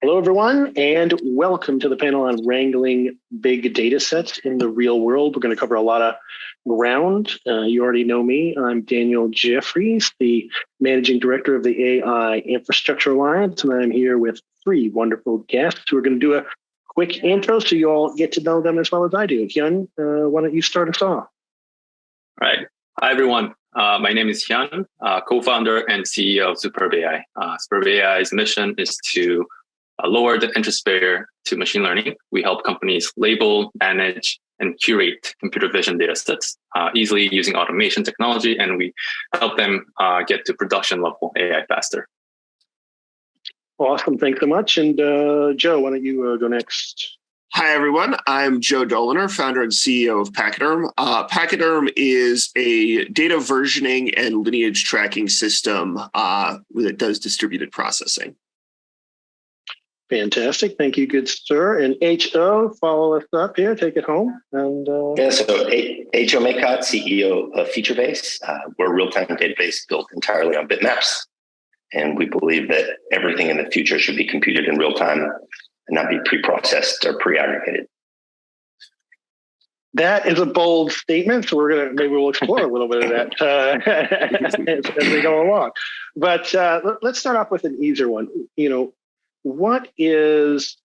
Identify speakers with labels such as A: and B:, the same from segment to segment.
A: Hello, everyone, and welcome to the panel on Wrangling Big Data Sets in the Real World. We're going to cover a lot of ground. You already know me. I'm Daniel Jeffries, the Managing Director of the AI Infrastructure Alliance, and I'm here with three wonderful guests who are going to do a quick intro so you all get to know them as well as I do. Hyun, why don't you start us off?
B: All right. Hi, everyone. My name is Hyun, co-founder and CEO of Superb AI. Superb AI's mission is to lower the interest barrier to machine learning. We help companies label, manage, and curate computer vision data sets easily using automation technology, and we help them get to production level AI faster.
A: Awesome. Thanks so much. And Joe, why don't you go next?
C: Hi, everyone. I'm Joe Doliner, founder and CEO of Pachyderm. Pachyderm is a data versioning and lineage tracking system that does distributed processing.
A: Fantastic. Thank you, good sir. And HO, follow us up here. Take it home. And
D: so HO Maycotte, CEO of FeatureBase. We're a real-time database built entirely on bitmaps. And we believe that everything in the future should be computed in real time and not be pre-processed or pre-aggregated.
A: That is a bold statement. So maybe we'll explore a little bit of that as we go along. But let's start off with an easier one. What is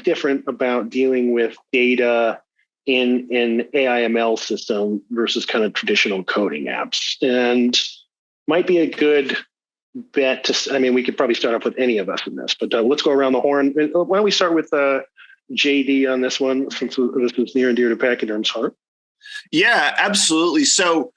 A: different about dealing with data in an AI/ML system versus kind of traditional coding apps? And might be a good bet to, we could probably start off with any of us in this, but let's go around the horn. Why don't we start with JD on this one, since this is near and dear to Pachyderm's heart?
C: Yeah, absolutely. So,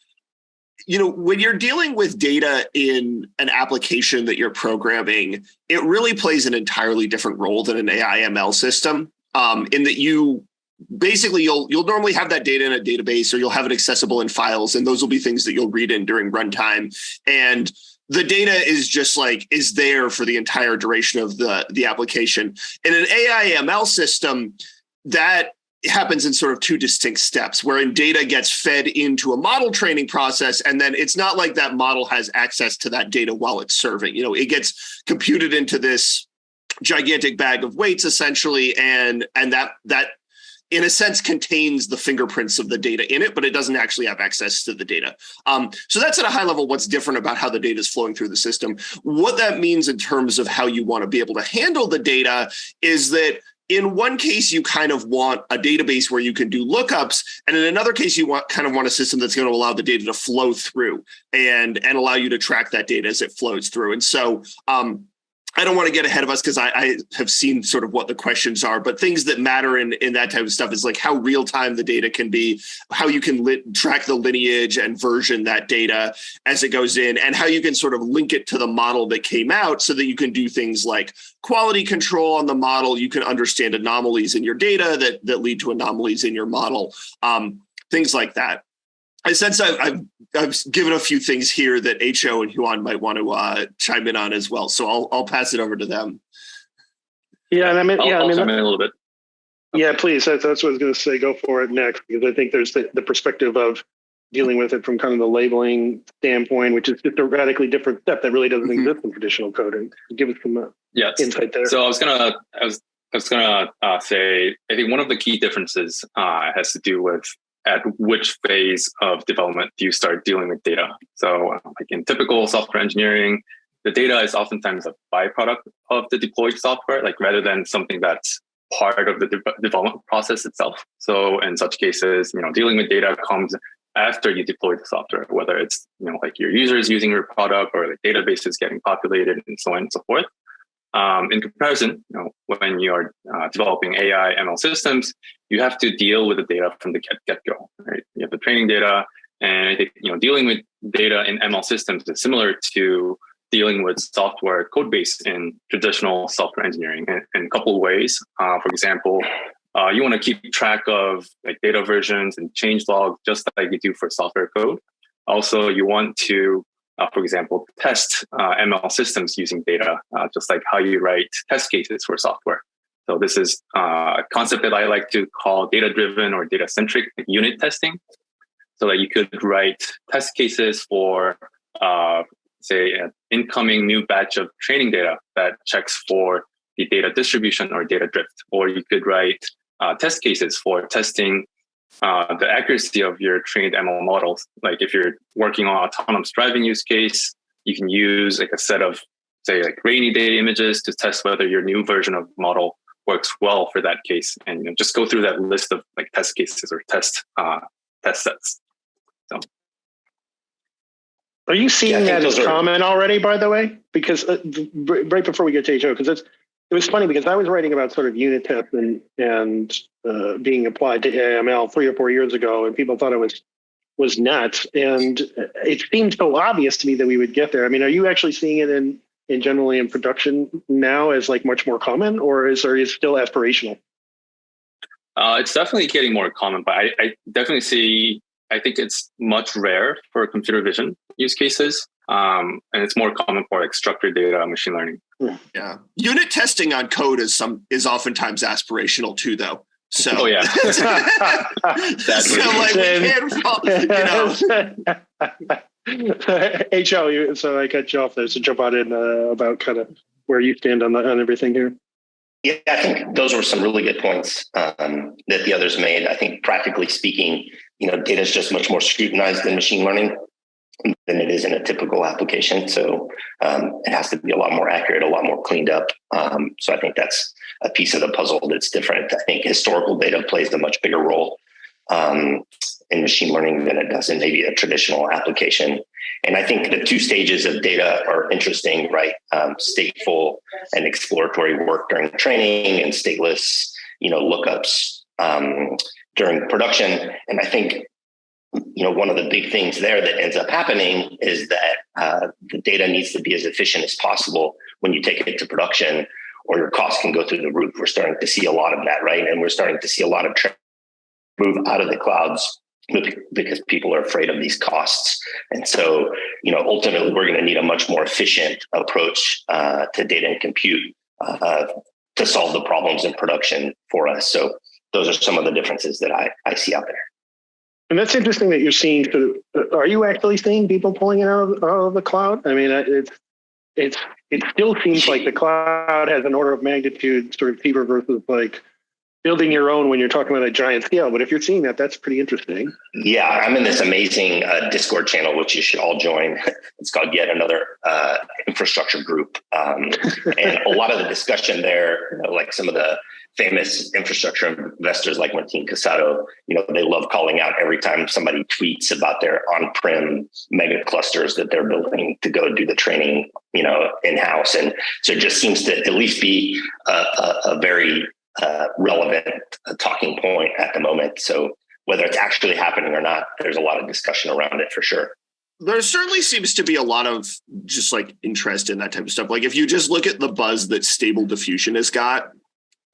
C: when you're dealing with data in an application that you're programming, it really plays an entirely different role than an AI/ML system. In that you'll normally have that data in a database, or you'll have it accessible in files, and those will be things that you'll read in during runtime. And the data is there for the entire duration of the application. In an AI/ML system, that happens in sort of two distinct steps, wherein data gets fed into a model training process, and then it's not like that model has access to that data while it's serving. It gets computed into this gigantic bag of weights, essentially, and that in a sense contains the fingerprints of the data in it, but it doesn't actually have access to the data. So that's at a high level what's different about how the data is flowing through the system. What that means in terms of how you want to be able to handle the data is that in one case, you kind of want a database where you can do lookups, and in another case, you want a system that's going to allow the data to flow through and allow you to track that data as it flows through. And so I don't want to get ahead of us because I have seen sort of what the questions are, but things that matter in that type of stuff is like how real time the data can be, how you can track the lineage and version that data as it goes in, and how you can sort of link it to the model that came out so that you can do things like quality control on the model. You can understand anomalies in your data that lead to anomalies in your model, things like that. I sense I've given a few things here that HO and Hyun might want to chime in on as well. So I'll pass it over to them.
A: Yeah, and
B: I'll chime in a little bit.
A: Yeah, please. That's what I was going to say. Go for it next, because I think there's the perspective of dealing with it from kind of the labeling standpoint, which is just a radically different step that really doesn't exist in traditional coding. Give us some insight there.
B: So I was gonna say, I think one of the key differences has to do with at which phase of development do you start dealing with data. So like in typical software engineering, the data is oftentimes a byproduct of the deployed software, like rather than something that's part of the development process itself. So in such cases, dealing with data comes after you deploy the software, whether it's, like your users using your product or the database is getting populated and so on and so forth. In comparison, when you are developing AI ML systems, you have to deal with the data from the get-go, right? You have the training data, and I think, dealing with data in ML systems is similar to dealing with software code base in traditional software engineering in a couple of ways. For example, you want to keep track of like data versions and change logs, just like you do for software code. Also, you want to for example, test ML systems using data, just like how you write test cases for software. So this is a concept that I like to call data-driven or data-centric unit testing. So that you could write test cases for, say, an incoming new batch of training data that checks for the data distribution or data drift, or you could write test cases for testing the accuracy of your trained ML models. Like if you're working on autonomous driving use case, you can use like a set of, say, like rainy day images to test whether your new version of model works well for that case, and just go through that list of like test cases or test sets. So,
A: are you seeing that as common already, by the way? Because right before we get to HO, because it was funny because I was writing about sort of unit tests and being applied to AML 3 or 4 years ago, and people thought it was nuts. And it seemed so obvious to me that we would get there. I mean, are you actually seeing it in generally in production now as like much more common, or is it still aspirational?
B: It's definitely getting more common, but I definitely see, I think it's much rare for computer vision use cases. And it's more common for like structured data machine learning.
C: Yeah. Unit testing on code is oftentimes aspirational too, though. So,
B: oh yeah.
C: So like we can't,
A: HO, so I cut you off there. So jump on in about kind of where you stand on everything here.
D: Yeah, I think those were some really good points that the others made. I think practically speaking, data is just much more scrutinized in machine learning than it is in a typical application. So it has to be a lot more accurate, a lot more cleaned up. So I think that's a piece of the puzzle that's different. I think historical data plays a much bigger role in machine learning than it does in maybe a traditional application. And I think the 2 stages of data are interesting, right? Stateful and exploratory work during training, and stateless, lookups during production. And I think, one of the big things there that ends up happening is that the data needs to be as efficient as possible when you take it to production, or your costs can go through the roof. We're starting to see a lot of that, right? And we're starting to see a lot of move out of the clouds because people are afraid of these costs. And so, ultimately, we're going to need a much more efficient approach to data and compute to solve the problems in production for us. So those are some of the differences that I see out there.
A: And that's interesting that you're seeing. Are you actually seeing people pulling it out of the cloud? I mean, it still seems like the cloud has an order of magnitude sort of cheaper versus like building your own when you're talking about a giant scale. But if you're seeing that, that's pretty interesting.
D: Yeah, I'm in this amazing Discord channel, which you should all join. It's called Yet Another Infrastructure Group. And a lot of the discussion there, like some of the famous infrastructure investors like Martin Casado, they love calling out every time somebody tweets about their on-prem mega clusters that they're building to go do the training, in-house. And so it just seems to at least be a very relevant talking point at the moment. So whether it's actually happening or not, there's a lot of discussion around it for sure.
C: There certainly seems to be a lot of just like interest in that type of stuff. Like if you just look at the buzz that Stable Diffusion has got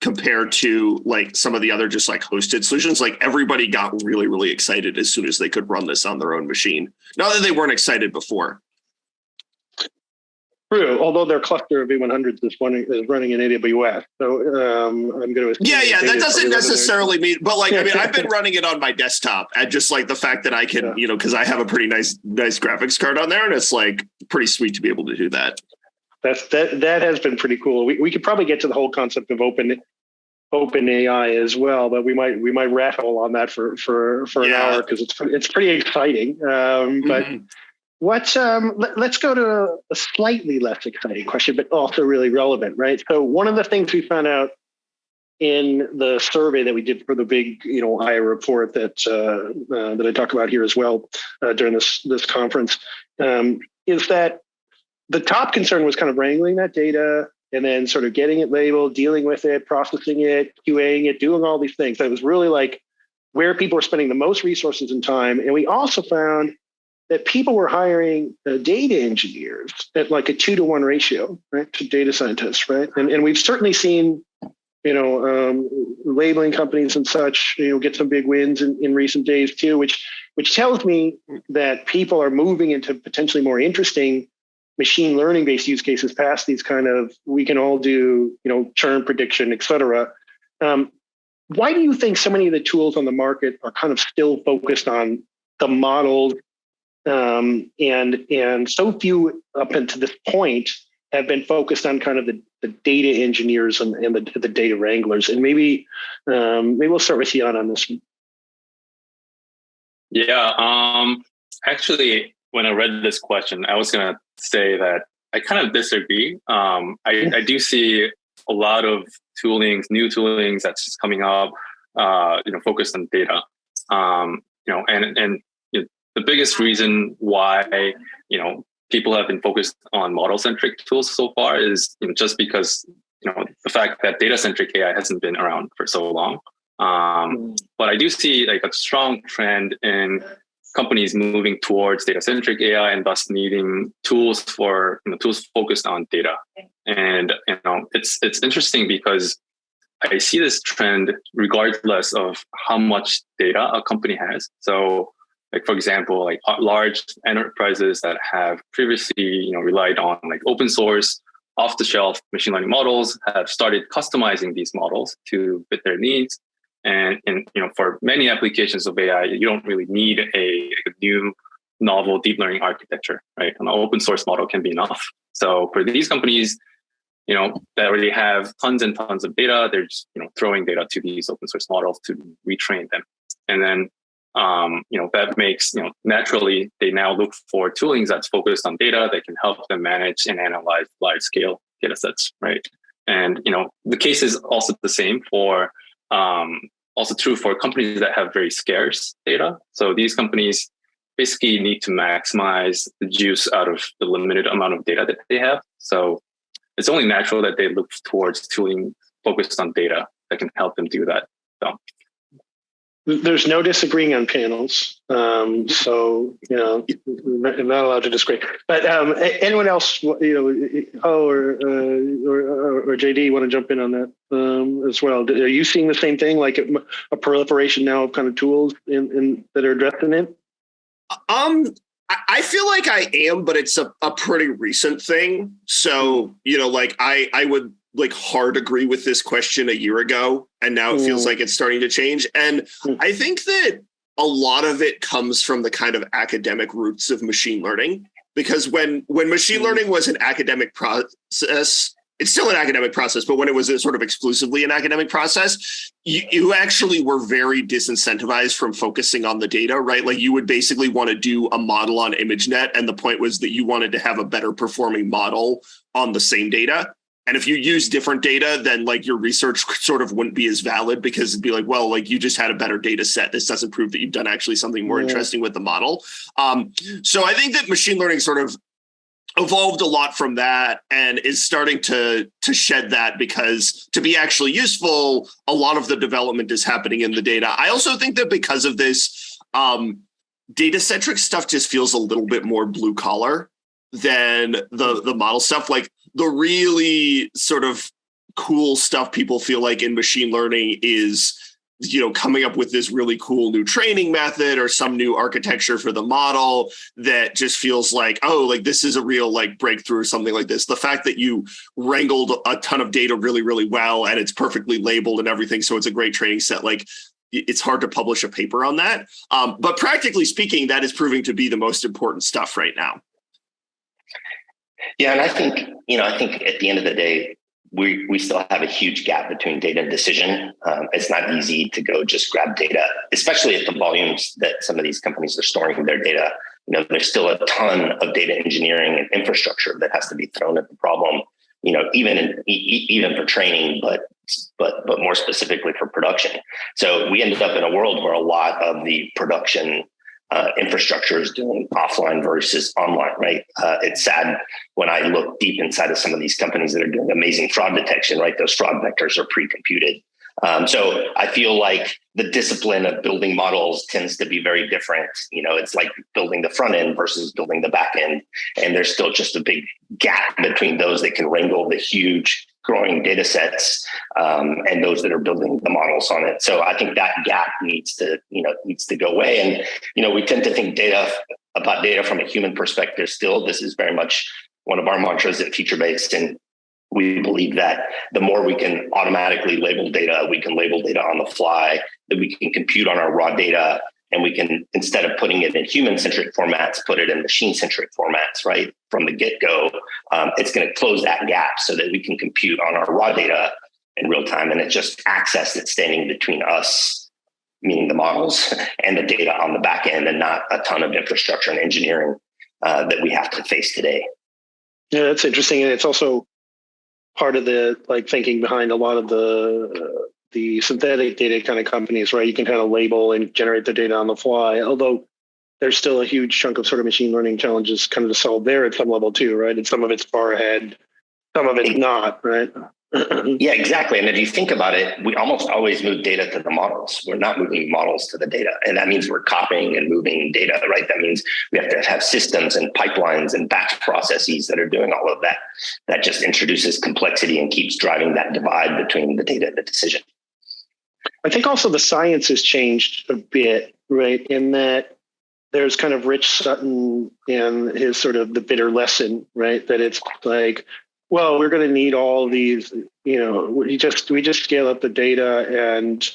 C: compared to like some of the other just like hosted solutions, like everybody got really, really excited as soon as they could run this on their own machine. Not that they weren't excited before.
A: True, although their cluster of V100s is running in AWS. So I'm going to
C: yeah, that doesn't necessarily mean, but like, I mean, I've been running it on my desktop, and just like the fact that I can, because I have a pretty nice graphics card on there, and it's like pretty sweet to be able to do that.
A: That has been pretty cool. We could probably get to the whole concept of open AI as well, but we might rattle on that for an hour because it's pretty exciting. But let's go to a slightly less exciting question, but also really relevant, right? So one of the things we found out in the survey that we did for the big IA report that I talk about here as well during this conference is that the top concern was kind of wrangling that data and then sort of getting it labeled, dealing with it, processing it, QAing it, doing all these things. That was really like where people were spending the most resources and time. And we also found that people were hiring data engineers at like a 2-to-1 ratio, right, to data scientists, right? And we've certainly seen, labeling companies and such, get some big wins in recent days too, which tells me that people are moving into potentially more interesting machine learning based use cases past these kind of, we can all do, churn prediction, et cetera. Why do you think so many of the tools on the market are kind of still focused on the models and so few up until this point have been focused on kind of the data engineers and the data wranglers. And maybe we'll start with Hyun on this.
B: Yeah. Actually, when I read this question, I was going to say that I kind of disagree. I do see a lot of new toolings that's just coming up, focused on data. And the biggest reason why, people have been focused on model-centric tools so far is just because, the fact that data-centric AI hasn't been around for so long. But I do see like a strong trend in companies moving towards data-centric AI and thus needing tools for tools focused on data. And it's interesting because I see this trend regardless of how much data a company has. So, like for example, like large enterprises that have previously relied on like open source, off-the-shelf machine learning models have started customizing these models to fit their needs. And for many applications of AI, you don't really need a new novel deep learning architecture, right? An open source model can be enough. So for these companies, that already have tons and tons of data, they're just throwing data to these open source models to retrain them. And then that makes naturally they now look for toolings that's focused on data that can help them manage and analyze large scale data sets, right? And the case is also the same for also true for companies that have very scarce data. So these companies basically need to maximize the juice out of the limited amount of data that they have. So it's only natural that they look towards tooling focused on data that can help them do that. So
A: there's no disagreeing on panels. So, I'm not allowed to disagree. But anyone else, or JD, want to jump in on that as well? Are you seeing the same thing, like a proliferation now of kind of tools that are addressing it?
C: I feel like I am, but it's a pretty recent thing. So, I would hard agree with this question a year ago, and now it feels like it's starting to change. And I think that a lot of it comes from the kind of academic roots of machine learning, because when machine learning was an academic process, it's still an academic process, but when it was a sort of exclusively an academic process, you actually were very disincentivized from focusing on the data, right? Like you would basically want to do a model on ImageNet, and the point was that you wanted to have a better performing model on the same data. And if you use different data, then like your research sort of wouldn't be as valid, because it'd be like, well, like you just had a better data set. This doesn't prove that you've done actually something more interesting with the model. So I think that machine learning sort of evolved a lot from that and is starting to shed that, because to be actually useful, a lot of the development is happening in the data. I also think that because of this, data-centric stuff just feels a little bit more blue collar than the model stuff. Like the really sort of cool stuff people feel like in machine learning is, coming up with this really cool new training method or some new architecture for the model that just feels like, oh, like this is a real like breakthrough or something like this. The fact that you wrangled a ton of data really, really well and it's perfectly labeled and everything, so it's a great training set, like it's hard to publish a paper on that. But practically speaking, that is proving to be the most important stuff right now.
D: Yeah, and I think at the end of the day, we still have a huge gap between data and decision. It's not easy to go just grab data, especially at the volumes that some of these companies are storing their data. There's still a ton of data engineering and infrastructure that has to be thrown at the problem. Even for training, but more specifically for production. So we ended up in a world where a lot of the production infrastructure is doing offline versus online, right? It's sad when I look deep inside of some of these companies that are doing amazing fraud detection, right? Those fraud vectors are pre-computed. So I feel like the discipline of building models tends to be very different. It's like building the front end versus building the back end. And there's still just a big gap between those that can wrangle the huge growing data sets and those that are building the models on it. So I think that gap needs to go away. And, we tend to think about data from a human perspective still. This is very much one of our mantras at FeatureBase. And we believe that the more we can automatically label data, we can label data on the fly, that we can compute on our raw data And we can, instead of putting it in human-centric formats, put it in machine-centric formats, right? From the get-go, it's going to close that gap so that we can compute on our raw data in real time. And it's just access that's standing between us, meaning the models, and the data on the back end, and not a ton of infrastructure and engineering that we have to face today.
A: Yeah, that's interesting. And it's also part of the thinking behind a lot of the synthetic data kind of companies, right? You can kind of label and generate the data on the fly, although there's still a huge chunk of sort of machine learning challenges kind of to solve there at some level too, right? And some of it's far ahead, some of it's not, right?
D: Yeah, exactly. And if you think about it, we almost always move data to the models. We're not moving models to the data. And that means we're copying and moving data, right? That means we have to have systems and pipelines and batch processes that are doing all of that. That just introduces complexity and keeps driving that divide between the data and the decision.
A: I think also the science has changed a bit, right? In that there's kind of Rich Sutton and his sort of the bitter lesson, right? That it's like, well, we're going to need all these, we just scale up the data and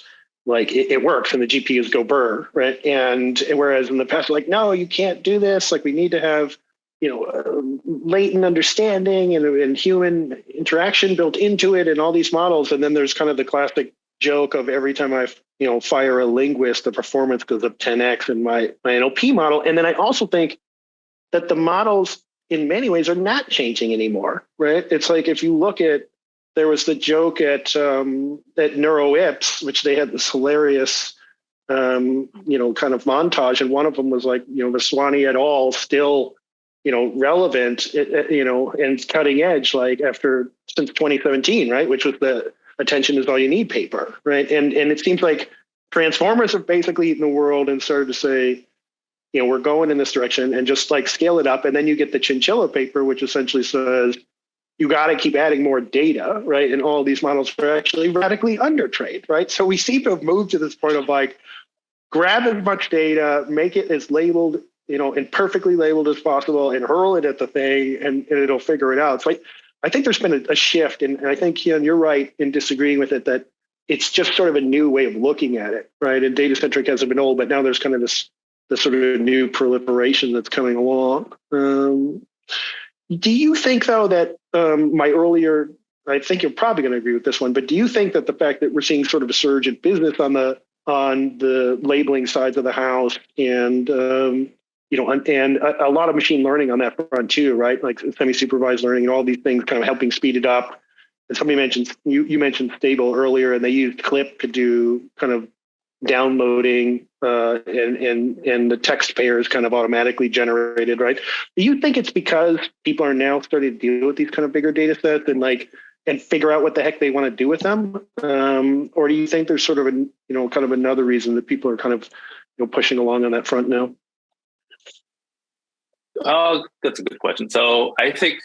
A: it works and the GPUs go burr, right? And whereas in the past, no, you can't do this. We need to have, latent understanding and human interaction built into it and all these models. And then there's kind of the classic joke of every time I, fire a linguist, the performance goes up 10x in my NLP model. And then I also think that the models in many ways are not changing anymore, right? It's if you look at, there was the joke at NeuroIPS, which they had this hilarious, kind of montage. And one of them was Vaswani et al. Still, relevant, and cutting edge, since 2017, right? Which was the attention is all you need paper, right? And it seems like transformers have basically eaten the world and started to say, we're going in this direction and just scale it up. And then you get the chinchilla paper, which essentially says you got to keep adding more data, right? And all these models are actually radically undertrained, right? So we seem to have moved to this point of grab as much data, make it as labeled, and perfectly labeled as possible and hurl it at the thing and it'll figure it out. So I think there's been a shift, and I think, Hyun, you're right in disagreeing with it, that it's just sort of a new way of looking at it, right? And data-centric hasn't been old, but now there's kind of this sort of new proliferation that's coming along. Do you think, though, that I think you're probably going to agree with this one, but do you think that the fact that we're seeing sort of a surge in business on the labeling sides of the house and and a lot of machine learning on that front too, right? Semi-supervised learning and all these things kind of helping speed it up. And somebody mentioned, you mentioned Stable earlier, and they used Clip to do kind of downloading and the text pair is kind of automatically generated, right? Do you think it's because people are now starting to deal with these kind of bigger data sets and figure out what the heck they want to do with them? Or do you think there's sort of kind of another reason that people are kind of pushing along on that front now?
B: That's a good question. So I think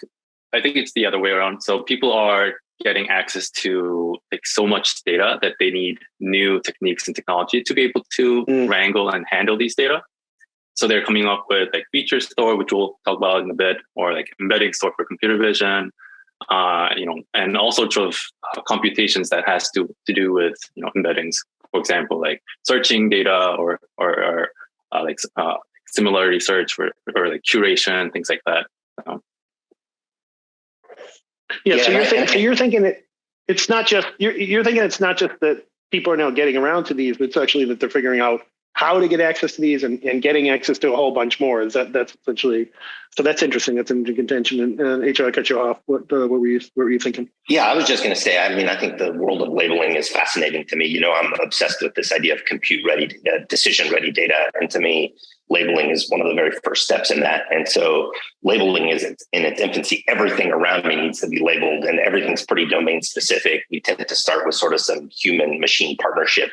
B: it's the other way around. So people are getting access to so much data that they need new techniques and technology to be able to wrangle and handle these data. So they're coming up with feature store, which we'll talk about in a bit, or embedding store for computer vision, and all sorts of computations that has to do with embeddings. For example, searching data or similarity search or curation, things like that.
A: Yeah, so you're thinking it's not just you're thinking it's not just that people are now getting around to these, but it's actually that they're figuring out how to get access to these and getting access to a whole bunch more. That's essentially, so that's interesting. That's in contention. And HR, I cut you off. What were you thinking?
D: Yeah, I was just going to say, I think the world of labeling is fascinating to me. I'm obsessed with this idea of compute ready data, decision ready data. And to me, labeling is one of the very first steps in that. And so labeling is in its infancy. Everything around me needs to be labeled and everything's pretty domain specific. We tend to start with sort of some human machine partnership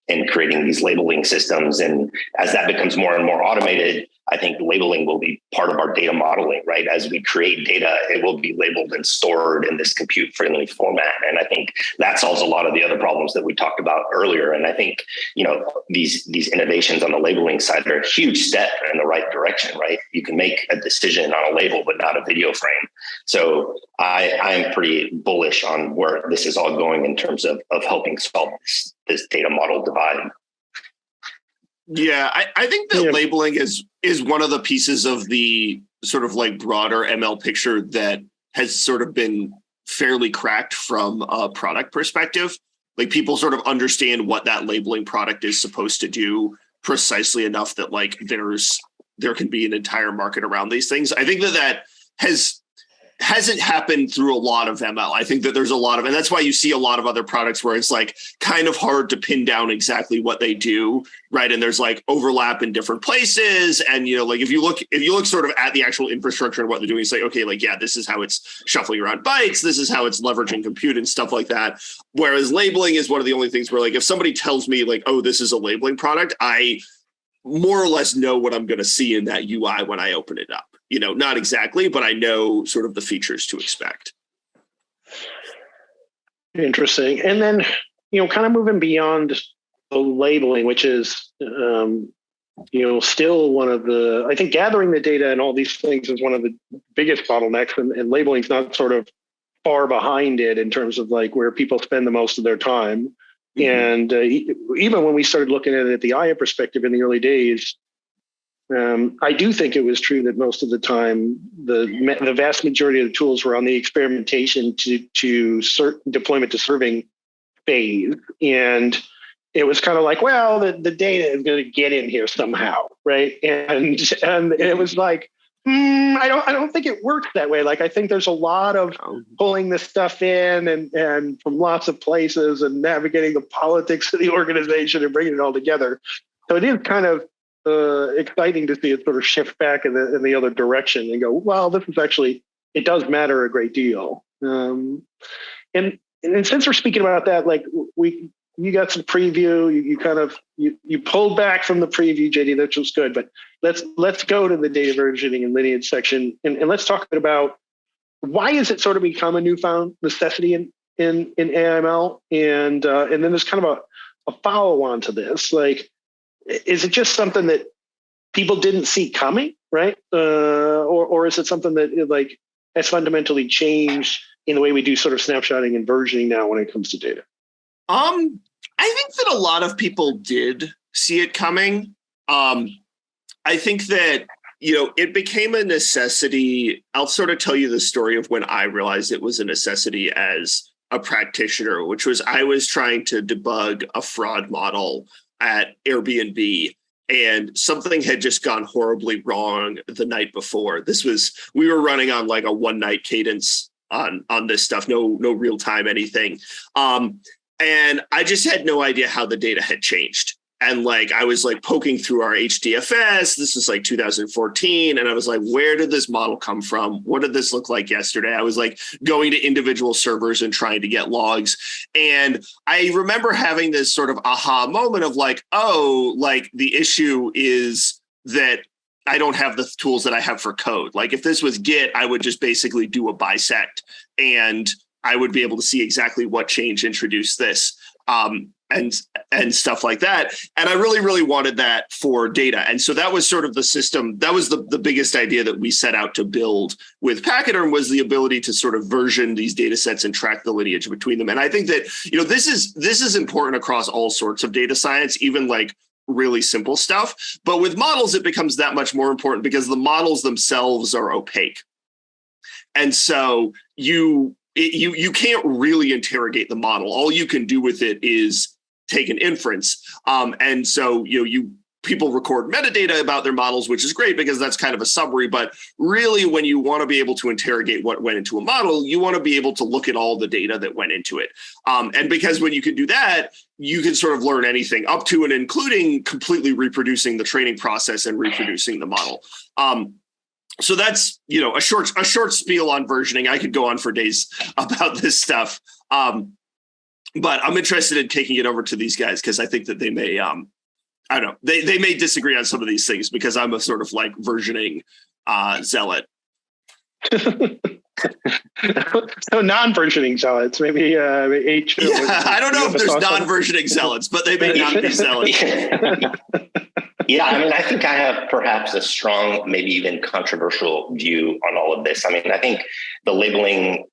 D: in creating these labeling systems. And as that becomes more and more automated, I think labeling will be part of our data modeling, right? As we create data, it will be labeled and stored in this compute-friendly format. And I think that solves a lot of the other problems that we talked about earlier. And I think, these innovations on the labeling side are a huge step in the right direction, right? You can make a decision on a label, but not a video frame. So I'm pretty bullish on where this is all going in terms of helping solve this data model divide.
C: Yeah, I think that labeling is one of the pieces of the sort of like broader ML picture that has sort of been fairly cracked from a product perspective. Like people sort of understand what that labeling product is supposed to do precisely enough that like there can be an entire market around these things. I think that hasn't happened through a lot of ML. I think that there's a lot of, and that's why you see a lot of other products where it's like kind of hard to pin down exactly what they do, right? And there's like overlap in different places. And, you know, like if you look sort of at the actual infrastructure and what they're doing, it's like, okay, like, yeah, this is how it's shuffling around bytes. This is how it's leveraging compute and stuff like that. Whereas labeling is one of the only things where like, if somebody tells me like, oh, this is a labeling product, I more or less know what I'm going to see in that UI when I open it up. You know, not exactly, but I know sort of the features to expect.
A: Interesting. And then, you know, kind of moving beyond the labeling, which is, you know, still one of the, I think gathering the data and all these things is one of the biggest bottlenecks, and labeling is not sort of far behind it in terms of like where people spend the most of their time. Mm-hmm. And even when we started looking at it at the IA perspective in the early days, I do think it was true that most of the time, the vast majority of the tools were on the experimentation to deployment to serving phase. And it was kind of like, well, the data is going to get in here somehow, right? And it was like, I don't think it works that way. Like, I think there's a lot of pulling this stuff in and from lots of places and navigating the politics of the organization and bringing it all together. So it is kind of exciting to see it sort of shift back in the other direction and go, well, this is actually, it does matter a great deal. And since we're speaking about that, like you got some preview, you pulled back from the preview, JD, which was good, but let's go to the data versioning and lineage section and let's talk about why is it sort of become a newfound necessity in AML, and then there's kind of a follow on to this, like, is it just something that people didn't see coming, right? Or is it something that like has fundamentally changed in the way we do sort of snapshotting and versioning now when it comes to data?
C: I think that a lot of people did see it coming. I think that, you know, it became a necessity. I'll sort of tell you the story of when I realized it was a necessity as a practitioner, which was I was trying to debug a fraud model at Airbnb, and something had just gone horribly wrong the night before. We were running on like a one night cadence on this stuff, no real time anything. And I just had no idea how the data had changed. And like, I was like poking through our HDFS. This was like 2014. And I was like, where did this model come from? What did this look like yesterday? I was like going to individual servers and trying to get logs. And I remember having this sort of aha moment of like, oh, like the issue is that I don't have the tools that I have for code. Like if this was Git, I would just basically do a bisect and I would be able to see exactly what change introduced this. And stuff like that. And I really, really wanted that for data. And so that was sort of the system. That was the biggest idea that we set out to build with Pachyderm, was the ability to sort of version these data sets and track the lineage between them. And I think that, you know, this is important across all sorts of data science, even like really simple stuff. But with models, it becomes that much more important because the models themselves are opaque. And so you can't really interrogate the model. All you can do with it is take an inference. And so, you know, people record metadata about their models, which is great because that's kind of a summary. But really, when you want to be able to interrogate what went into a model, you want to be able to look at all the data that went into it. And because when you can do that, you can sort of learn anything up to and including completely reproducing the training process and reproducing the model. So that's, you know, a short spiel on versioning. I could go on for days about this stuff. But I'm interested in taking it over to these guys because I think that they may, I don't know, they may disagree on some of these things because I'm a sort of like versioning zealot.
A: So non-versioning zealots, maybe H.
C: Yeah, I don't know if there's non-versioning zealots, but they may not be zealots.
D: Yeah, I mean, I think I have perhaps a strong, maybe even controversial view on all of this. I mean, I think the labeling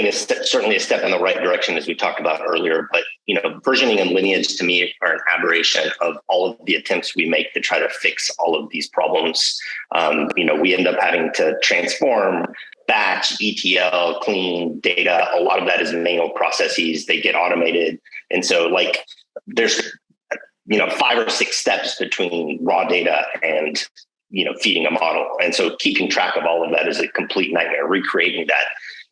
D: is certainly a step in the right direction, as we talked about earlier. But versioning and lineage to me are an aberration of all of the attempts we make to try to fix all of these problems. We end up having to transform, batch, ETL, clean data. A lot of that is manual processes. They get automated. And so there's 5 or 6 steps between raw data and feeding a model. And so keeping track of all of that is a complete nightmare. Recreating that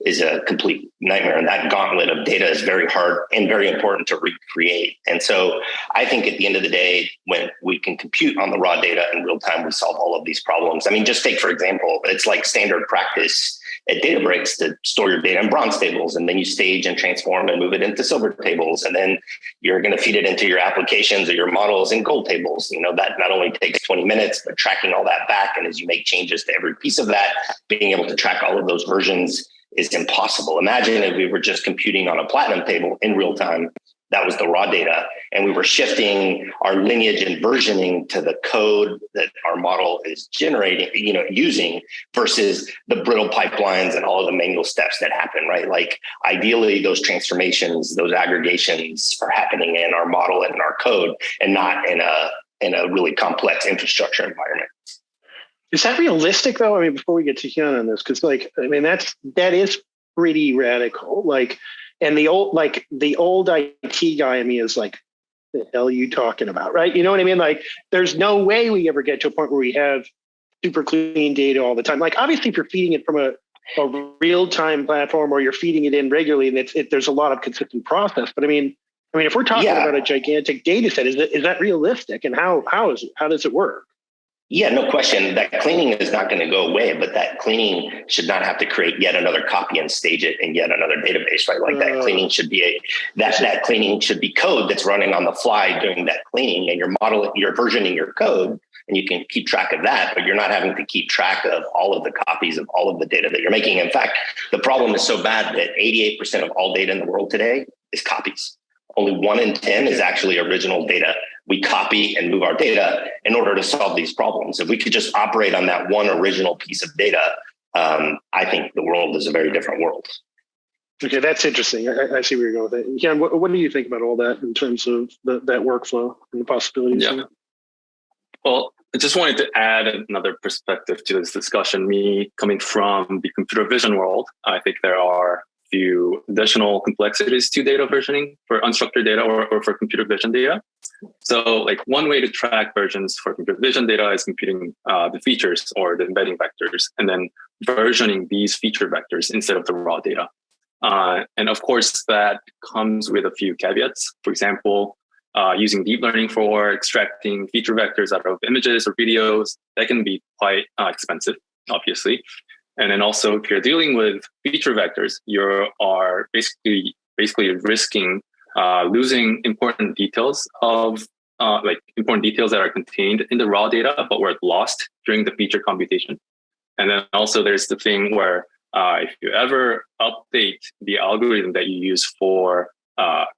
D: is a complete nightmare. And that gauntlet of data is very hard and very important to recreate. And so I think at the end of the day, when we can compute on the raw data in real time, we solve all of these problems. I mean, just take, for example, it's like standard practice at Databricks to store your data in bronze tables, and then you stage and transform and move it into silver tables. And then you're going to feed it into your applications or your models in gold tables. That not only takes 20 minutes, but tracking all that back. And as you make changes to every piece of that, being able to track all of those versions is impossible. Imagine if we were just computing on a platinum table in real time. That was the raw data. And we were shifting our lineage and versioning to the code that our model is generating, using, versus the brittle pipelines and all of the manual steps that happen, right? Ideally, those transformations, those aggregations are happening in our model and in our code and not in a really complex infrastructure environment.
A: Is that realistic though? I mean, before we get to Hyun on this, because that is pretty radical. And the old IT guy in me is like, the hell are you talking about, right? You know what I mean? There's no way we ever get to a point where we have super clean data all the time. Obviously, if you're feeding it from a real-time platform or you're feeding it in regularly, and there's a lot of consistent process. But I mean, if we're talking about a gigantic data set, is that realistic? And how does it work?
D: Yeah, no question. That cleaning is not going to go away, but that cleaning should not have to create yet another copy and stage it in yet another database, right? That cleaning should be that cleaning should be code that's running on the fly during that cleaning, and you're versioning your code, and you can keep track of that, but you're not having to keep track of all of the copies of all of the data that you're making. In fact, the problem is so bad that 88% of all data in the world today is copies. Only 1 in 10 is actually original data. We copy and move our data in order to solve these problems. If we could just operate on that one original piece of data, I think the world is a very different world.
A: Okay, that's interesting. I see where you're going with it. Hyun, what do you think about all that in terms of that workflow and the possibilities?
B: Yeah. Well, I just wanted to add another perspective to this discussion. Me coming from the computer vision world, I think there are few additional complexities to data versioning for unstructured data or for computer vision data. So one way to track versions for computer vision data is computing the features or the embedding vectors and then versioning these feature vectors instead of the raw data. And of course, that comes with a few caveats. For example, using deep learning for extracting feature vectors out of images or videos, that can be quite expensive, obviously. And then also, if you're dealing with feature vectors, you are basically risking losing important details of important details that are contained in the raw data, but were lost during the feature computation. And then also, there's the thing where if you ever update the algorithm that you use for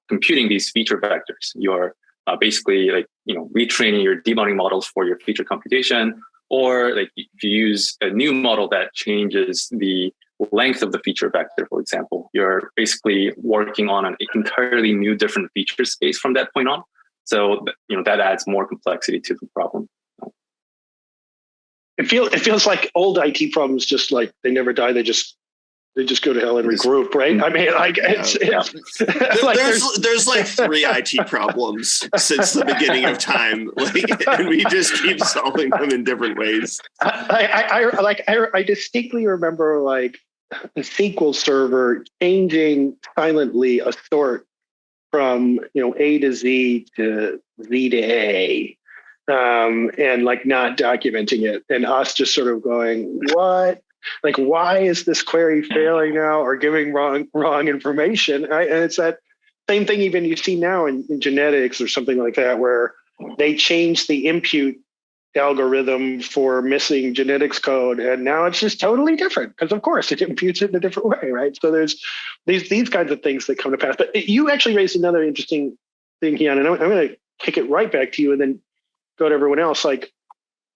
B: computing these feature vectors, you're basically retraining your deep learning models for your feature computation. Or if you use a new model that changes the length of the feature vector, for example, you're basically working on an entirely new different feature space from that point on. So that adds more complexity to the problem.
A: It feels like old IT problems just they never die. They just go to hell and regroup, right? I mean,
C: there's 3 IT problems since the beginning of time, and we just keep solving them in different ways.
A: I distinctly remember a SQL server changing silently a sort from A to Z to Z to A, and not documenting it, and us just sort of going, what? Why is this query failing now or giving wrong information? And it's that same thing even you see now in genetics or something like that, where they change the impute algorithm for missing genetics code, and now it's just totally different because, of course, it imputes it in a different way, right? So there's these kinds of things that come to pass. But you actually raised another interesting thing, Hyun, and I'm going to kick it right back to you and then go to everyone else.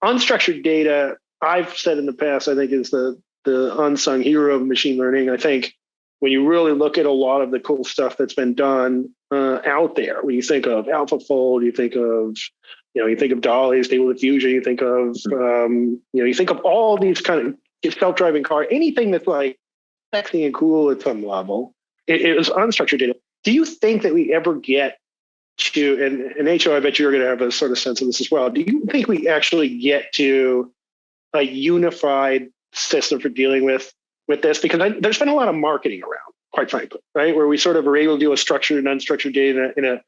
A: Unstructured data, I've said in the past, I think is the unsung hero of machine learning. I think when you really look at a lot of the cool stuff that's been done out there. When you think of AlphaFold, you think of Dolly, Stable Diffusion, you think of you think of all these kind of self-driving car, anything that's like sexy and cool at some level. It was unstructured data. Do you think that we ever get to, and HO, I bet you're going to have a sort of sense of this as well. Do you think we actually get to a unified system for dealing with this? Because there's been a lot of marketing around, quite frankly, right? Where we sort of are able to deal with structured and unstructured data in a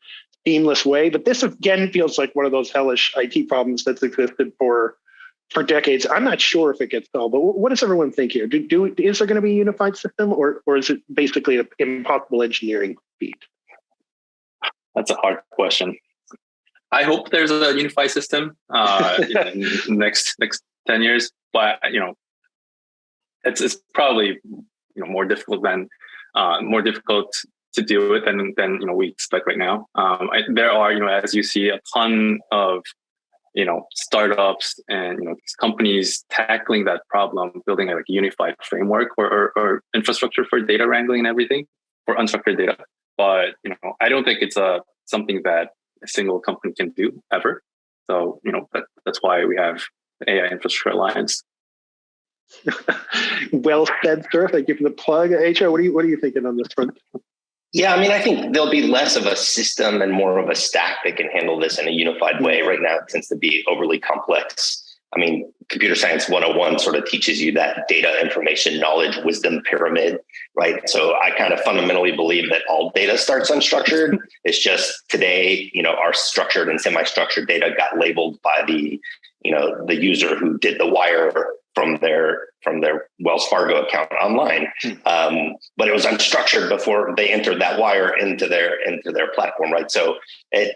A: seamless way. But this again feels like one of those hellish IT problems that's existed for decades. I'm not sure if it gets solved, but what does everyone think here? Is there going to be a unified system, or is it basically an impossible engineering feat?
B: That's a hard question. I hope there's a unified system in the next 10 years, but it's probably more difficult to deal with than we expect right now. There are as you see a ton of startups and these companies tackling that problem, building a unified framework or infrastructure for data wrangling and everything for unstructured data. But I don't think it's something that a single company can do ever. So that's why we have the AI Infrastructure Alliance.
A: Well said, sir. Thank you for the plug. HO, what are you thinking on this front?
D: Yeah, I mean, I think there'll be less of a system and more of a stack that can handle this in a unified way. Right now, it tends to be overly complex. I mean, computer science 101 sort of teaches you that data, information, knowledge, wisdom pyramid, right? So I kind of fundamentally believe that all data starts unstructured. It's just today, our structured and semi-structured data got labeled by the user who did the wire from their Wells Fargo account online, but it was unstructured before they entered that wire into their platform, right? So at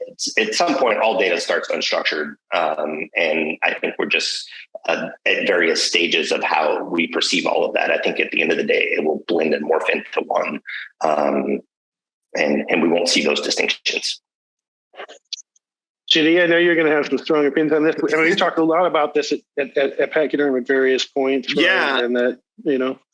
D: some point, all data starts unstructured, and I think we're just at various stages of how we perceive all of that. I think at the end of the day, it will blend and morph into one, and we won't see those distinctions.
A: Judy, I know you're going to have some strong opinions on this. I mean, we talked a lot about this at Pachyderm at various points. Right?
C: Yeah.
A: And that,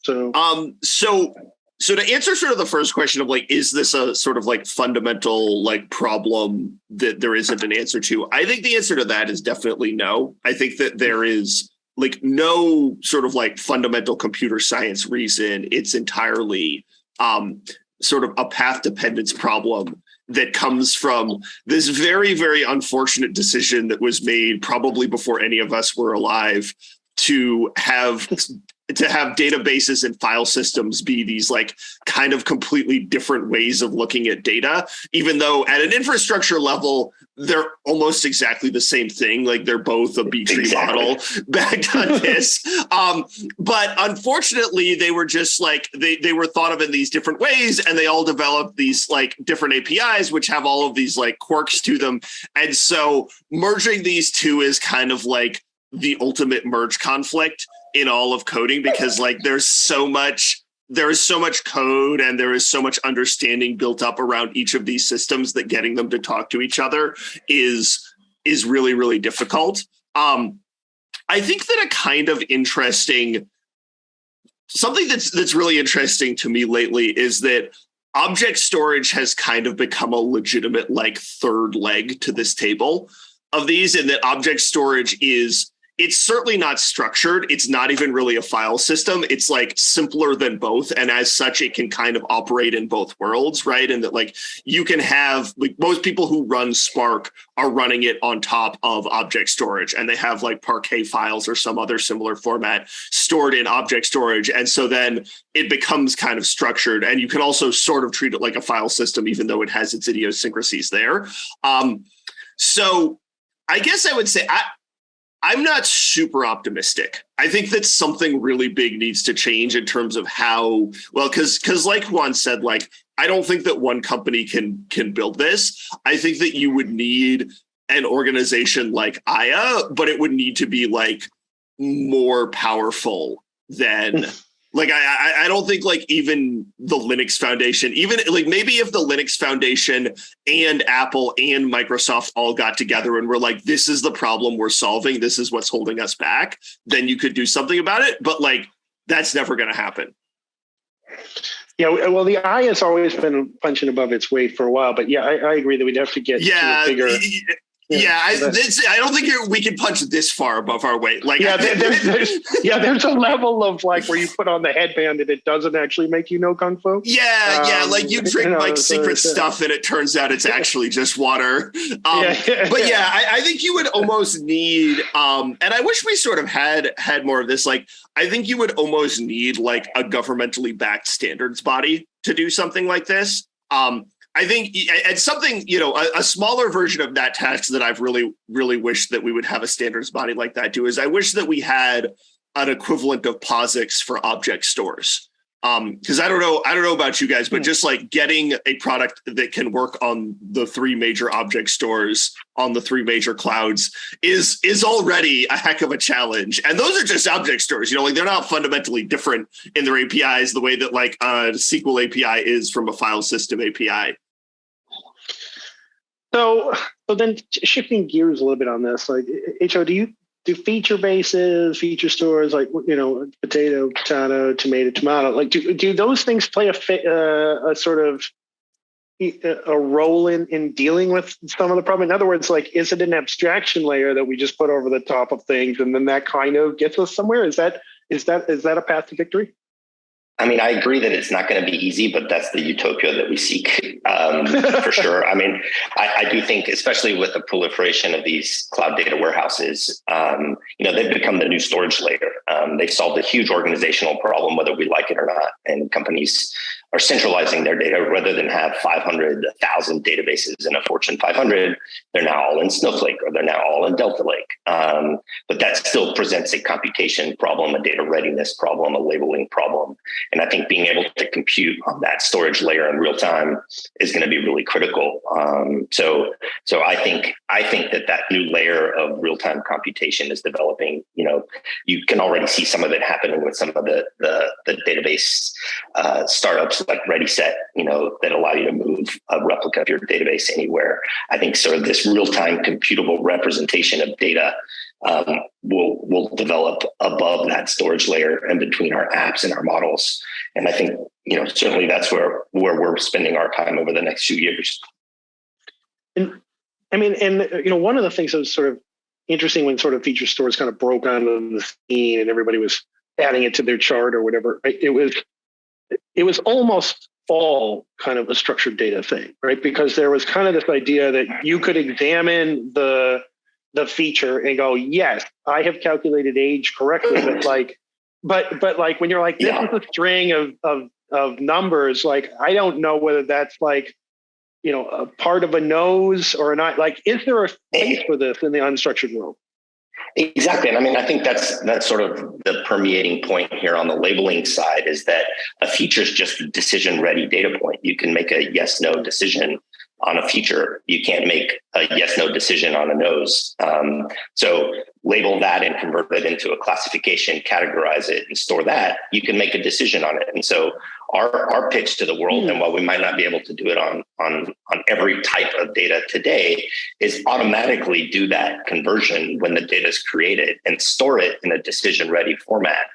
C: So to answer sort of the first question of is this a sort of fundamental problem that there isn't an answer to? I think the answer to that is definitely no. I think that there is no sort of fundamental computer science reason. It's entirely sort of a path dependence problem that comes from this very, very unfortunate decision that was made probably before any of us were alive to have databases and file systems be these kind of completely different ways of looking at data, even though at an infrastructure level, they're almost exactly the same thing. They're both a B-tree model backed on this. But unfortunately, they were just they were thought of in these different ways, and they all developed these different APIs, which have all of these quirks to them. And so merging these two is kind of the ultimate merge conflict in all of coding, because there is so much code and there is so much understanding built up around each of these systems that getting them to talk to each other is really, really difficult. I think that a kind of interesting, something that's really interesting to me lately is that object storage has kind of become a legitimate third leg to this table of these, and that object storage it's certainly not structured. It's not even really a file system. It's simpler than both. And as such, it can kind of operate in both worlds, right? And that you can have, most people who run Spark are running it on top of object storage, and they have Parquet files or some other similar format stored in object storage. And so then it becomes kind of structured, and you can also sort of treat it like a file system, even though it has its idiosyncrasies there. So I guess I would say I'm not super optimistic. I think that something really big needs to change in terms of how, because like Juan said, I don't think that one company can build this. I think that you would need an organization like Aya, but it would need to be more powerful than I don't think even the Linux Foundation, even maybe if the Linux Foundation and Apple and Microsoft all got together and were this is the problem we're solving, this is what's holding us back, then you could do something about it. But that's never going to happen.
A: Yeah, well, the eye has always been punching above its weight for a while, but yeah, I agree that we'd have to get to a bigger.
C: I don't think we can punch this far above our weight. Like,
A: there's a level of like where you put on the headband and it doesn't actually make you know kung fu.
C: Like you drink secret stuff and it turns out it's actually just water. I think you would almost need, and I wish we sort of had more of this. Like, I think you would almost need like a governmentally backed standards body to do something like this. I think it's something, a smaller version of that task that I've really, really wished that we would have a standards body like that do is I wish that we had an equivalent of POSIX for object stores. Because I don't know about you guys, but just like getting a product that can work on the three major object stores on the three major clouds is already a heck of a challenge. And those are just object stores, like they're not fundamentally different in their APIs the way that like a SQL API is from a file system API.
A: So then shifting gears a little bit on this, like HO, do feature bases, feature stores, like, potato, tomato, like do those things play a sort of a role in dealing with some of the problem? In other words, like, is it an abstraction layer that we just put over the top of things and then that kind of gets us somewhere? Is that a path to victory?
D: I mean, I agree that it's not going to be easy, but that's the utopia that we seek, for sure. I mean, I do think, especially with the proliferation of these cloud data warehouses, they've become the new storage layer. They've solved a huge organizational problem, whether we like it or not. And companies are centralizing their data rather than have 500, 1,000 databases in a Fortune 500. They're now all in Snowflake or they're now all in Delta Lake. But that still presents a computation problem, a data readiness problem, a labeling problem. And I think being able to compute on that storage layer in real time is going to be really critical. So I think that new layer of real time computation is developing. You can already see some of it happening with some of the database startups like ReadySet, that allow you to move a replica of your database anywhere. I think sort of this real time computable representation of data will develop above that storage layer and between our apps and our models. And I think, certainly that's where we're spending our time over the next few years.
A: And I mean, one of the things that was sort of interesting when sort of feature stores kind of broke onto the scene and everybody was adding it to their chart or whatever, right? It was almost all kind of a structured data thing, right? Because there was kind of this idea that you could examine the feature and go, yes, I have calculated age correctly, but like when you're like, this is a string of numbers, like I don't know whether that's like, a part of a nose or not. Like, is there a place for this in the unstructured world?
D: Exactly. And I mean, I think that's sort of the permeating point here on the labeling side is that a feature is just a decision ready data point. You can make a yes, no decision on a feature. You can't make a yes, no decision on a nose. So label that and convert it into a classification, categorize it and store that. You can make a decision on it. And so our pitch to the world, and while we might not be able to do it on every type of data today, is automatically do that conversion when the data is created and store it in a decision-ready format.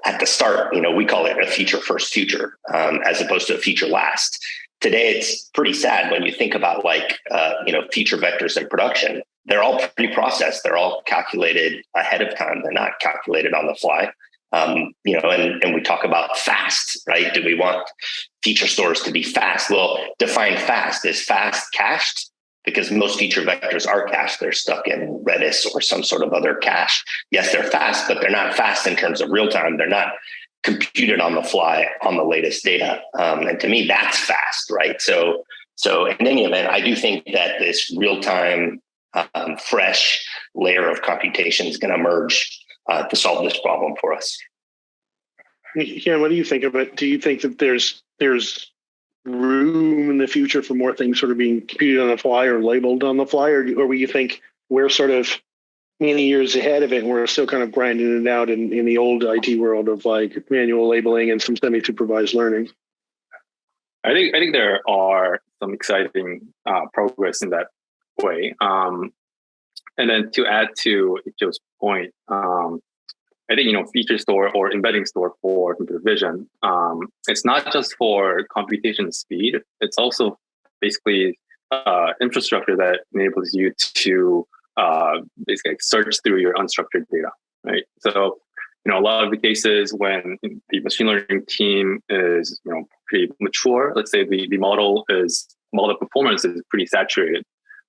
D: At the start, we call it a feature first future, as opposed to a feature last. Today, it's pretty sad when you think about feature vectors in production. They're all pre-processed. They're all calculated ahead of time. They're not calculated on the fly. And we talk about fast, right? Do we want feature stores to be fast? Well, define fast. Is fast cached? Because most feature vectors are cached. They're stuck in Redis or some sort of other cache. Yes, they're fast, but they're not fast in terms of real time. They're not computed on the fly on the latest data. And to me, that's fast, right? So in any event, I do think that this real time, fresh layer of computation is going to emerge to solve this problem for us.
A: Yeah, what do you think of it? Do you think that there's room in the future for more things sort of being computed on the fly or labeled on the fly, or will you think we're sort of many years ahead of it and we're still kind of grinding it out in the old IT world of like manual labeling and some semi-supervised learning?
B: I think there are some exciting progress in that way. And then to add to Joe's point, I I think, feature store or embedding store for computer vision, it's not just for computation speed. It's also basically infrastructure that enables you to basically search through your unstructured data, right? So, a lot of the cases when the machine learning team is, pretty mature, let's say the model performance is pretty saturated.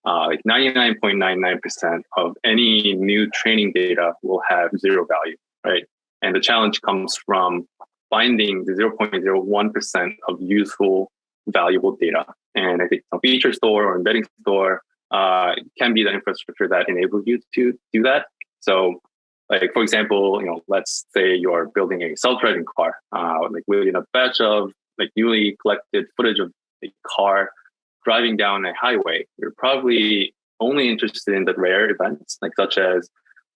B: Like 99.99% of any new training data will have zero value, right? And the challenge comes from finding the 0.01% of useful, valuable data. And I think a feature store or embedding store can be the infrastructure that enables you to do that. So, like, for example, let's say you're building a self-driving car, like within a batch of like newly collected footage of a car driving down a highway. You're probably only interested in the rare events, like such as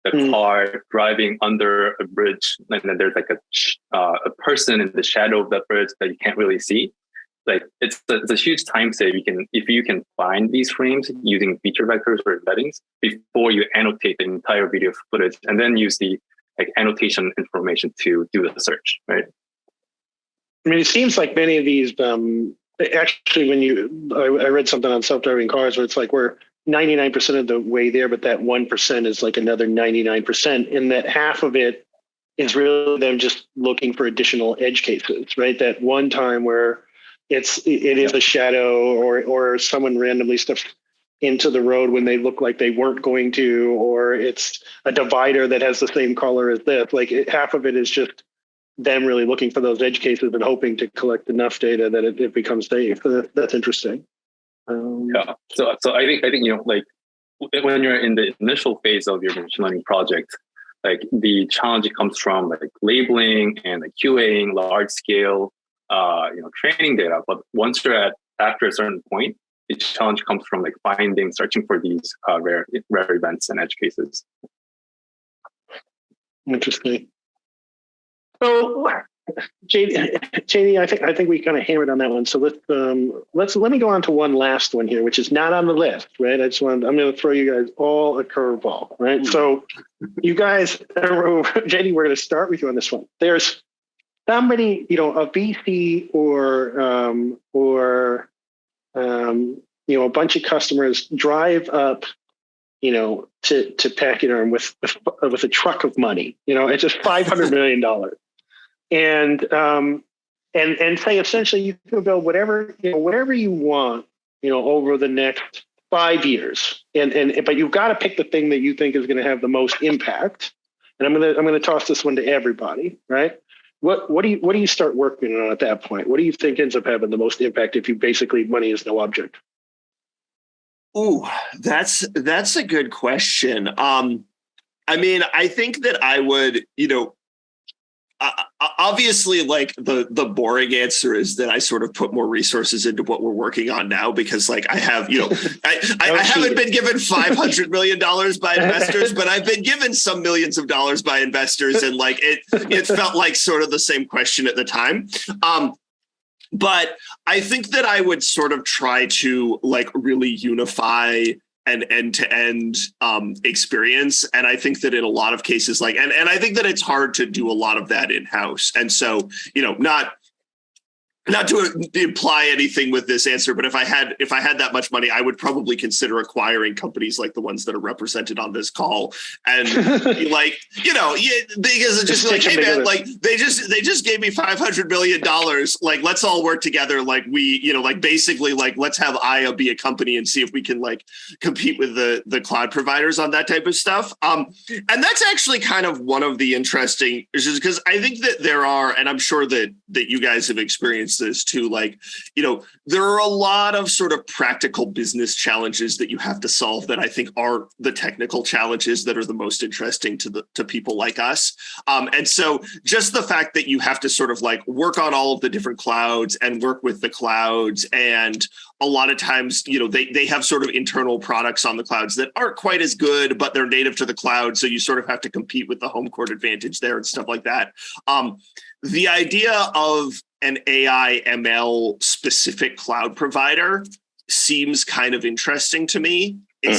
B: the car driving under a bridge, and then there's like a person in the shadow of that bridge that you can't really see. Like it's a huge time save. If you can find these frames using feature vectors or embeddings before you annotate the entire video footage, and then use the like annotation information to do the search, right?
A: I mean, it seems like many of these. Actually, I read something on self-driving cars where it's like we're 99% of the way there, but that 1% is like another 99%, and that half of it is really them just looking for additional edge cases, right? That one time where it is a shadow or someone randomly steps into the road when they look like they weren't going to, or it's a divider that has the same color as this. Like half of it is just them really looking for those edge cases and hoping to collect enough data that it becomes safe. That's interesting.
B: Yeah. So I think like when you're in the initial phase of your machine learning project, like the challenge comes from like labeling and like QAing large scale training data. But once you're after a certain point, the challenge comes from like searching for these rare events and edge cases.
A: Interesting. So, JD, I think we kind of hammered on that one. So let me go on to one last one here, which is not on the list, right? I'm going to throw you guys all a curveball, right? So, you guys, JD, we're going to start with you on this one. There's somebody, a VC or a bunch of customers drive up, to Pachyderm with a truck of money. It's just $500 million. And say essentially you can build whatever you want, over the next 5 years. But you've got to pick the thing that you think is going to have the most impact. And I'm gonna toss this one to everybody, right? What do you start working on at that point? What do you think ends up having the most impact if you basically money is no object?
C: Ooh, that's a good question. I mean, I think that I would, obviously, like the boring answer is that I sort of put more resources into what we're working on now because, like, I have, I haven't been given $500 million by investors, but I've been given some millions of dollars by investors, and like it felt like sort of the same question at the time. But I think that I would sort of try to like really unify an end-to-end experience. And I think that in a lot of cases, like, and I think that it's hard to do a lot of that in-house. And so, not to imply anything with this answer, but if I had that much money, I would probably consider acquiring companies like the ones that are represented on this call, and like, because it's just like, hey man, like they just gave me $500 million. Like, let's all work together. Like we, like basically like let's have Aya be a company and see if we can like compete with the cloud providers on that type of stuff. And that's actually kind of one of the interesting issues, because I think that there are, and I'm sure that you guys have experienced this too, like, there are a lot of sort of practical business challenges that you have to solve that I think are the technical challenges that are the most interesting to people like us. And so just the fact that you have to sort of like work on all of the different clouds and work with the clouds, and a lot of times, they have sort of internal products on the clouds that aren't quite as good, but they're native to the cloud. So you sort of have to compete with the home court advantage there and stuff like that. The idea of an AI ML specific cloud provider seems kind of interesting to me. It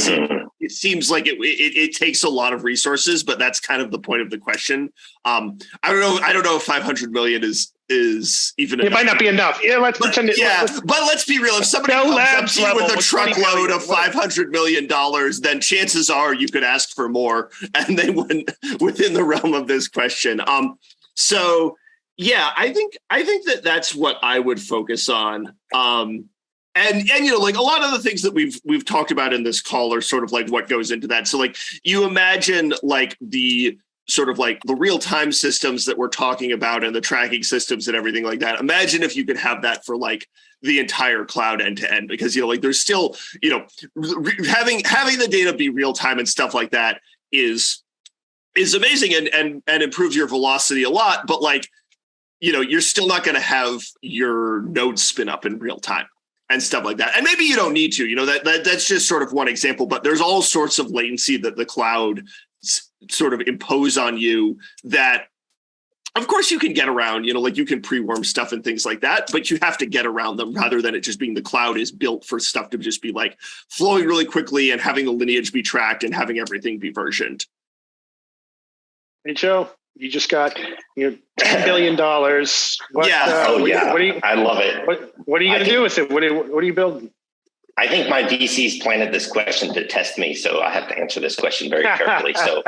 C: it seems like it takes a lot of resources, but that's kind of the point of the question. I don't know if 500 million is even.
A: It might not be enough. Yeah, let's pretend it.
C: Yeah, but let's be real. If somebody comes up to you with a truckload of $500 million, then chances are you could ask for more, and they wouldn't within the realm of this question. So yeah, I think that's what I would focus on. And like a lot of the things that we've talked about in this call are sort of like what goes into that. So like you imagine like the sort of like the real-time systems that we're talking about and the tracking systems and everything like that. Imagine if you could have that for like the entire cloud end to end, because like there's still having the data be real-time and stuff like that is amazing and improves your velocity a lot. But like you're still not going to have your nodes spin up in real time and stuff like that. And maybe you don't need to, that's just sort of one example, but there's all sorts of latency that the cloud sort of impose on you that of course you can get around, like you can pre-warm stuff and things like that, but you have to get around them rather than it just being the cloud is built for stuff to just be like flowing really quickly and having the lineage be tracked and having everything be versioned.
A: Hey, Joe, you just got $10 billion. What,
D: I love it.
A: What are you going to do with it? What are you building?
D: I think my VCs planted this question to test me, so I have to answer this question very carefully. So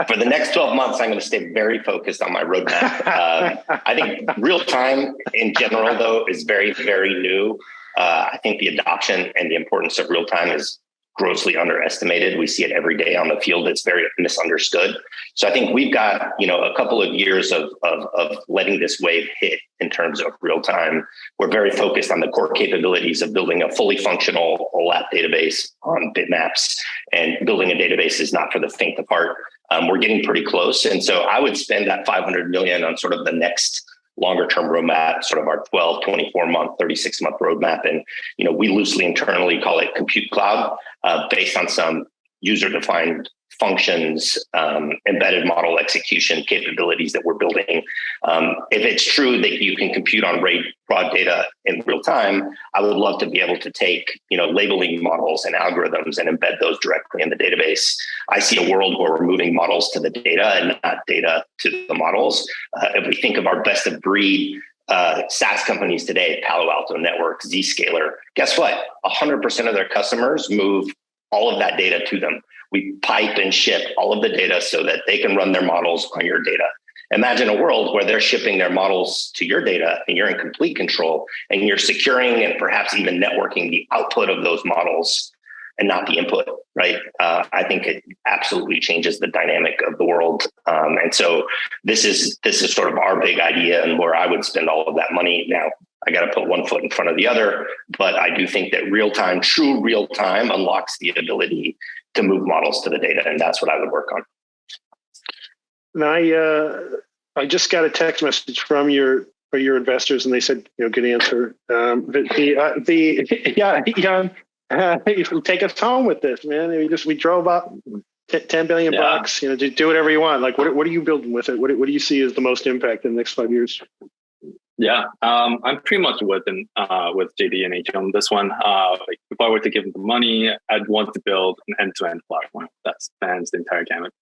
D: for the next 12 months, I'm going to stay very focused on my roadmap. I think real time in general, though, is very, very new. I think the adoption and the importance of real time is grossly underestimated. We see it every day on the field. It's very misunderstood. So I think we've got, a couple of years of letting this wave hit in terms of real time. We're very focused on the core capabilities of building a fully functional OLAP database on bitmaps, and building a database is not for the faint of heart. We're getting pretty close. And so I would spend that 500 million on sort of the next longer term roadmap, sort of our 12, 24 month, 36 month roadmap. And, we loosely internally call it compute cloud, based on some user defined functions, embedded model execution capabilities that we're building. If it's true that you can compute on raw data in real time, I would love to be able to take, labeling models and algorithms and embed those directly in the database. I see a world where we're moving models to the data and not data to the models. If we think of our best of breed SaaS companies today, Palo Alto Networks, Zscaler, guess what? 100% of their customers move all of that data to them. We pipe and ship all of the data so that they can run their models on your data. Imagine a world where they're shipping their models to your data and you're in complete control, and you're securing and perhaps even networking the output of those models and not the input, right? I think it absolutely changes the dynamic of the world. And so this is sort of our big idea and where I would spend all of that money. Now, I got to put one foot in front of the other, but I do think that true real time unlocks the ability to move models to the data. And that's what I would work on.
A: And I just got a text message from your investors, and they said, good answer. Take us home with this, man. We drove up $10 billion bucks, just do whatever you want. Like, what are you building with it? What do you see as the most impact in the next 5 years?
B: Yeah, I'm pretty much with JD and H on this one. If I were to give them the money, I'd want to build an end-to-end platform that spans the entire gamut.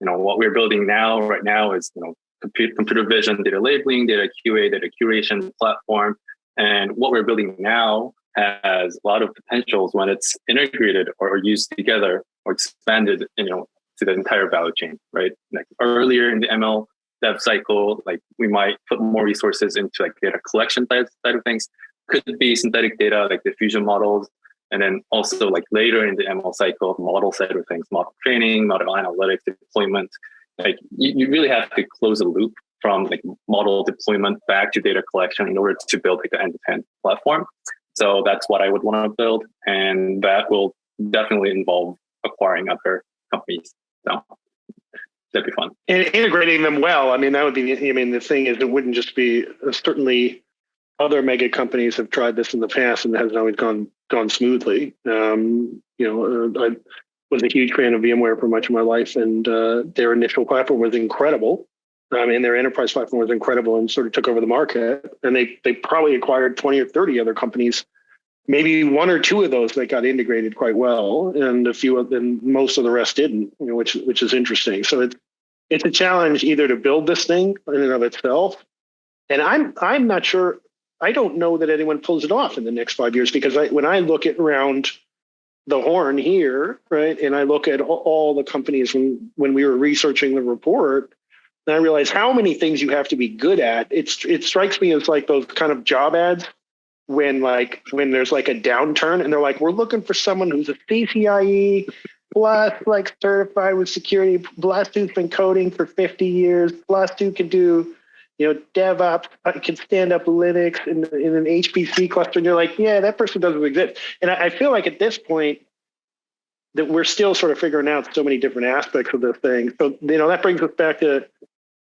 B: What we're building right now is computer vision, data labeling, data QA, data curation platform, and what we're building now has a lot of potentials when it's integrated or used together or expanded, to the entire value chain, right? Like earlier in the ML dev cycle, like we might put more resources into like data collection side of things. Could be synthetic data like diffusion models, and then also like later in the ML cycle, model side of things, model training, model analytics, deployment. Like you really have to close the loop from like model deployment back to data collection in order to build like an end-to-end platform. So that's what I would want to build, and that will definitely involve acquiring other companies. So that'd be fun.
A: And integrating them well. I mean, that would be. The thing is, it wouldn't just be. Certainly, other mega companies have tried this in the past, and it hasn't always gone smoothly. I was a huge fan of VMware for much of my life, and their initial platform was incredible. And their enterprise platform was incredible and sort of took over the market. And they probably acquired 20 or 30 other companies maybe one or two of those that got integrated quite well, and most of the rest didn't, which is interesting. So it's a challenge either to build this thing in and of itself. And I'm not sure, I don't know that anyone pulls it off in the next 5 years, because when I look at around the horn here, right, and I look at all the companies when we were researching the report, and I realize how many things you have to be good at. It strikes me as like those kind of job ads when there's like a downturn and they're like, we're looking for someone who's a CCIE plus like certified with security, plus who's been coding for 50 years, plus who can do, DevOps, can stand up Linux in an HPC cluster. And you're like, yeah, that person doesn't exist. And I feel like at this point that we're still sort of figuring out so many different aspects of this thing. So, that brings us back to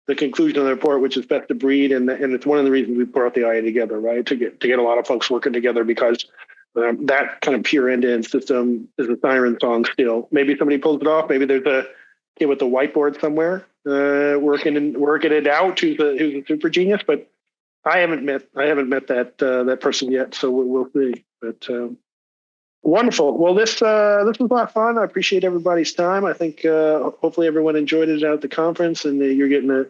A: the conclusion of the report, which is best of breed, and it's one of the reasons we brought the IA together, right? To get a lot of folks working together, because that kind of pure end-to-end system is a siren song still. Maybe somebody pulls it off. Maybe there's a kid with a whiteboard somewhere working it out who's a super genius. But I haven't met that person yet, so we'll see. But wonderful. Well, this was a lot of fun. I appreciate everybody's time. I think hopefully everyone enjoyed it out at the conference, and you're getting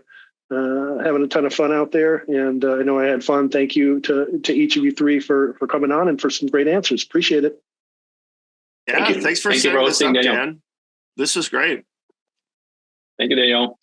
A: having a ton of fun out there. And I know I had fun. Thank you to each of you three for coming on and for some great answers. Appreciate it.
C: Yeah, thanks for setting this up, Dan. This was great.
B: Thank you, Daniel.